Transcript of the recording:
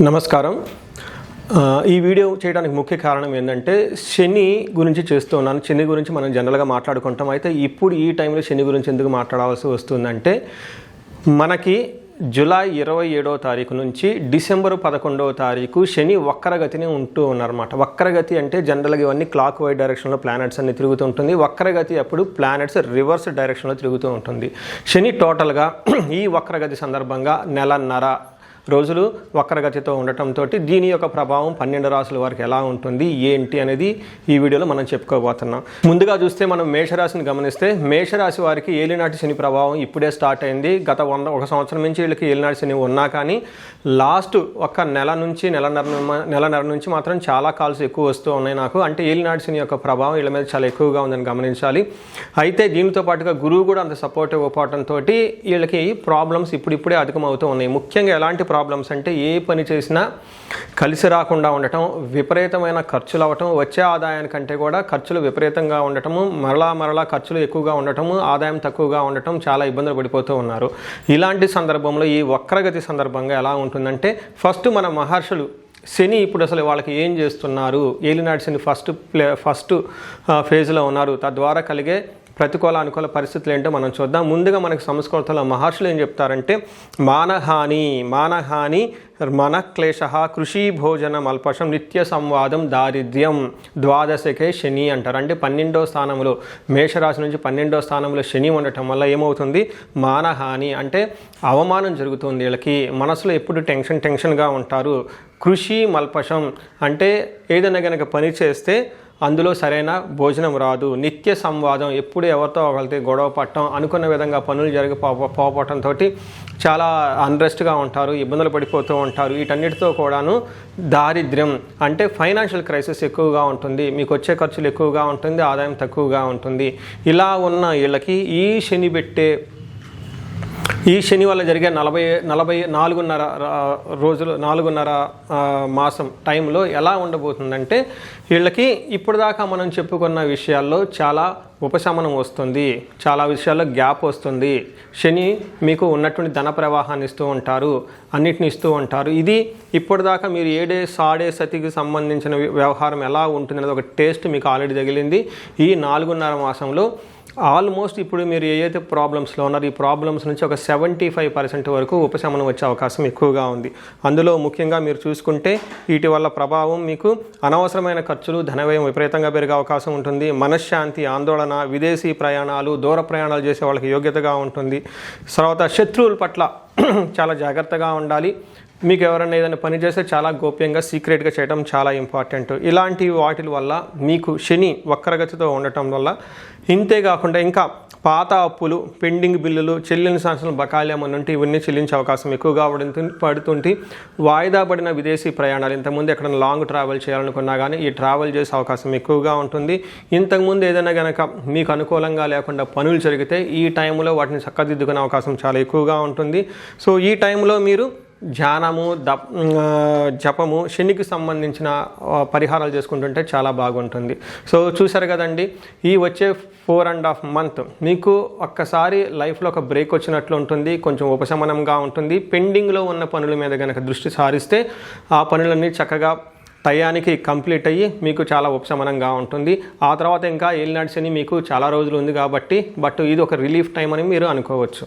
నమస్కారం. ఈ వీడియో చేయడానికి ముఖ్య కారణం ఏంటంటే శని గురించి చేస్తున్నాను. శని గురించి మనం జనరల్గా మాట్లాడుకుంటాం. అయితే ఇప్పుడు ఈ టైంలో శని గురించి ఎందుకు మాట్లాడాల్సి వస్తుందంటే మనకి జూలై 27వ తారీఖు నుంచి డిసెంబర్ 11వ తారీఖు శని వక్రగతిని ఉంటూ ఉన్నారన్నమాట. వక్రగతి అంటే జనరల్గా ఇవన్నీ క్లాక్ వైజ్ డైరెక్షన్లో ప్లానెట్స్ అన్ని తిరుగుతూ ఉంటుంది. వక్రగతి అప్పుడు ప్లానెట్స్ రివర్స్ డైరెక్షన్లో తిరుగుతూ ఉంటుంది. శని టోటల్గా ఈ వక్రగతి సందర్భంగా నెలన్నర రోజులు వక్రగతితో ఉండటంతో దీని యొక్క ప్రభావం 12 రాశుల వరకు ఎలా ఉంటుంది ఏంటి అనేది ఈ వీడియోలో మనం చెప్పుకోబోతున్నాం. ముందుగా చూస్తే మనం మేషరాశిని గమనిస్తే మేషరాశి వారికి ఏలినాటి శని ప్రభావం ఇప్పుడే స్టార్ట్ అయింది. గత 1 సంవత్సరం నుంచి వీళ్ళకి ఏలినాటి శని ఉన్నా కానీ లాస్ట్ ఒక నెలన్నర నుంచి మాత్రం చాలా కాల్స్ ఎక్కువ వస్తూ ఉన్నాయి నాకు. అంటే ఏలినాటి శని యొక్క ప్రభావం వీళ్ళ మీద చాలా ఎక్కువగా ఉందని గమనించాలి. అయితే దీనితో పాటుగా గురువు కూడా అంత సపోర్టివ్ ఇవ్వడంతో వీళ్ళకి ప్రాబ్లమ్స్ ఇప్పుడిప్పుడే అధికమవుతూ ఉన్నాయి. ముఖ్యంగా ఎలాంటి ప్రాబ్లమ్స్ అంటే ఏ పని చేసినా కలిసి రాకుండా ఉండటం, విపరీతమైన ఖర్చులు అవ్వటం, వచ్చే ఆదాయానికంటే కూడా ఖర్చులు విపరీతంగా ఉండటము, మరలా ఖర్చులు ఎక్కువగా ఉండటము, ఆదాయం తక్కువగా ఉండటం, చాలా ఇబ్బందులు పడిపోతూ ఉన్నారు. ఇలాంటి సందర్భంలో ఈ వక్రగతి సందర్భంగా ఎలా ఉంటుందంటే ఫస్ట్ మన మహర్షులు శని ఇప్పుడు అసలు వాళ్ళకి ఏం చేస్తున్నారు, ఏలినాటి శని ఫస్ట్ ఫేజ్లో ఉన్నారు, తద్వారా కలిగే ప్రతికూల అనుకూల పరిస్థితులు ఏంటో మనం చూద్దాం. ముందుగా మనకి సంస్కృతంలో మహర్షులు ఏం చెప్తారంటే మానహాని మనక్లేశ కృషి భోజనం అల్పశం నిత్య సంవాదం దారిద్ర్యం ద్వాదశకే శని అంటారు. అంటే 12వ స్థానంలో మేషరాశి నుంచి 12వ స్థానంలో శని ఉండటం వల్ల ఏమవుతుంది, మానహాని అంటే అవమానం జరుగుతుంది. వీళ్ళకి మనసులో ఎప్పుడు టెన్షన్గా ఉంటారు. కృషి మల్పశం అంటే ఏదైనా కనుక పని చేస్తే అందులో సరైన భోజనం రాదు. నిత్య సంవాదం ఎప్పుడు ఎవరితో ఒకరితో గొడవ పడటం, అనుకున్న విధంగా పనులు పోవటంతో చాలా అన్రెస్ట్గా ఉంటారు, ఇబ్బందులు పడిపోతూ ఉంటారు. వీటన్నిటితో కూడాను దారిద్ర్యం అంటే ఫైనాన్షియల్ క్రైసిస్ ఎక్కువగా ఉంటుంది. మీకు వచ్చే ఖర్చులు ఎక్కువగా ఉంటుంది, ఆదాయం తక్కువగా ఉంటుంది. ఇలా ఉన్న వీళ్ళకి ఈ శని వల్ల జరిగే 4.5 మాసం టైంలో ఎలా ఉండబోతుందంటే వీళ్ళకి ఇప్పటిదాకా మనం చెప్పుకున్న విషయాల్లో చాలా ఉపశమనం వస్తుంది, చాలా విషయాల్లో గ్యాప్ వస్తుంది. శని మీకు ఉన్నటువంటి ధన ప్రవాహాన్ని ఇస్తూ ఉంటారు, అన్నిటిని ఇస్తూ ఉంటారు. ఇది ఇప్పటిదాకా మీరు ఏడే సాడే సతికి సంబంధించిన వ్యవహారం ఎలా ఉంటుంది అనేది ఒక టేస్ట్ మీకు ఆల్రెడీ తగిలింది. ఈ 4.5 మాసంలో ఆల్మోస్ట్ ఇప్పుడు మీరు ఏదైతే ప్రాబ్లమ్స్లో ఉన్నారో ఈ ప్రాబ్లమ్స్ నుంచి ఒక 75% వరకు ఉపశమనం వచ్చే అవకాశం ఎక్కువగా ఉంది. అందులో ముఖ్యంగా మీరు చూసుకుంటే వీటి వల్ల ప్రభావం మీకు అనవసరమైన ఖర్చులు, ధనవ్యయం విపరీతంగా పెరిగే అవకాశం ఉంటుంది. మనశ్శాంతి, ఆందోళన, విదేశీ ప్రయాణాలు, దూర ప్రయాణాలు చేసే వాళ్ళకి యోగ్యతగా ఉంటుంది. తర్వాత శత్రువుల పట్ల చాలా జాగ్రత్తగా ఉండాలి. మీకు ఎవరైనా ఏదైనా పని చేస్తే చాలా గోప్యంగా సీక్రెట్గా చేయడం చాలా ఇంపార్టెంట్. ఇలాంటి వాటి వల్ల మీకు శని వక్రగతితో ఉండటం వల్ల ఇంతేకాకుండా ఇంకా పాత అప్పులు, పెండింగ్ బిల్లులు, చెల్లిన సంవత్సరం బకాయిలు నుండి ఇవన్నీ చెల్లించే అవకాశం ఎక్కువగా పడుతుంటే వాయిదా పడిన విదేశీ ప్రయాణాలు, ఇంతకుముందు ఎక్కడైనా లాంగ్ ట్రావెల్ చేయాలనుకున్నా కానీ ఈ ట్రావెల్ చేసే అవకాశం ఎక్కువగా ఉంటుంది. ఇంతకుముందు ఏదైనా కనుక మీకు అనుకూలంగా లేకుండా పనులు జరిగితే ఈ టైంలో వాటిని చక్కదిద్దుకునే అవకాశం చాలా ఎక్కువగా ఉంటుంది. సో ఈ టైంలో మీరు ధ్యానము, జపము, శనికి సంబంధించిన పరిహారాలు చేసుకుంటుంటే చాలా బాగుంటుంది. సో చూసారు కదండి, ఈ వచ్చే 4.5 మంత్ మీకు ఒక్కసారి లైఫ్లో ఒక బ్రేక్ వచ్చినట్లు ఉంటుంది, కొంచెం ఉపశమనంగా ఉంటుంది. పెండింగ్లో ఉన్న పనుల మీద కనుక దృష్టి సారిస్తే ఆ పనులన్నీ చక్కగా టయానికి కంప్లీట్ అయ్యి మీకు చాలా ఉపశమనంగా ఉంటుంది. ఆ తర్వాత ఇంకా ఏలినాటి శని మీకు చాలా రోజులు ఉంది కాబట్టి ఇది ఒక రిలీఫ్ టైం అని మీరు అనుకోవచ్చు.